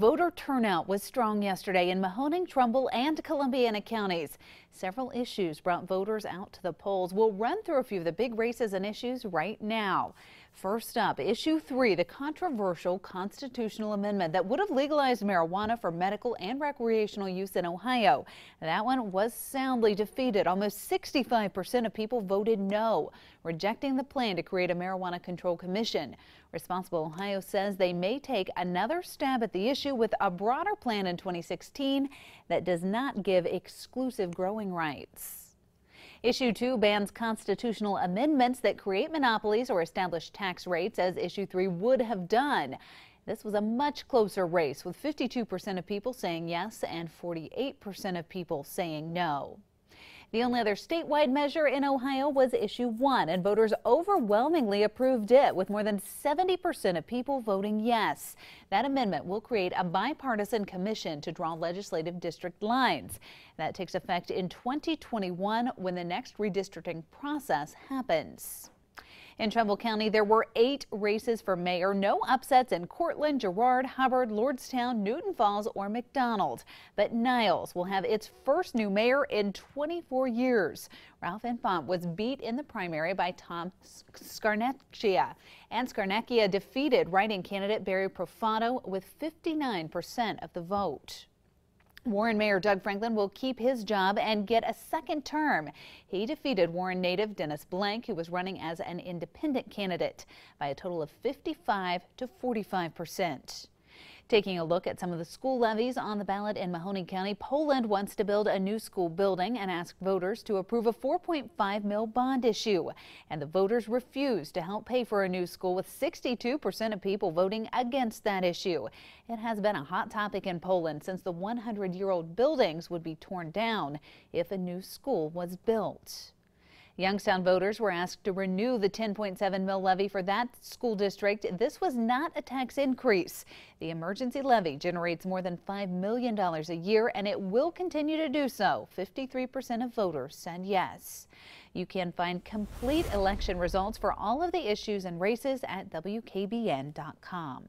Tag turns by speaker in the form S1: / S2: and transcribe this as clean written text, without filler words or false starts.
S1: Voter turnout was strong yesterday in Mahoning, Trumbull, and Columbiana counties. Several issues brought voters out to the polls. We'll run through a few of the big races and issues right now. First up, issue 3, the controversial constitutional amendment that would have legalized marijuana for medical and recreational use in Ohio. That one was soundly defeated. Almost 65% of people voted no, rejecting the plan to create a marijuana control commission. Responsible Ohio says they may take another stab at the issue with a broader plan in 2016 that does not give exclusive growing rights. Issue 2 bans constitutional amendments that create monopolies or establish tax rates, as issue 3 would have done. This was a much closer race, with 52% of people saying yes and 48% of people saying no. The only other statewide measure in Ohio was issue 1, and voters overwhelmingly approved it, with more than 70% of people voting yes. That amendment will create a bipartisan commission to draw legislative district lines. That takes effect in 2021 when the next redistricting process happens. In Trumbull County, there were 8 races for mayor. No upsets in Cortland, Girard, Hubbard, Lordstown, Newton Falls, or McDonald. But Niles will have its first new mayor in 24 years. Ralph Infant was beat in the primary by Tom Scarnecchia. And Scarnecchia defeated writing candidate Barry Profato with 59% of the vote. Warren Mayor Doug Franklin will keep his job and get a second term. He defeated Warren native Dennis Blank, who was running as an independent candidate, by a total of 55 to 45%. Taking a look at some of the school levies on the ballot in Mahoning County, Poland wants to build a new school building and ask voters to approve a $4.5 million bond issue. And the voters refused to help pay for a new school, with 62% of people voting against that issue. It has been a hot topic in Poland since the 100-year-old buildings would be torn down if a new school was built. Youngstown voters were asked to renew the $10.7 million levy for that school district. This was not a tax increase. The emergency levy generates more than $5 million a year, and it will continue to do so. 53% of voters said yes. You can find complete election results for all of the issues and races at WKBN.com.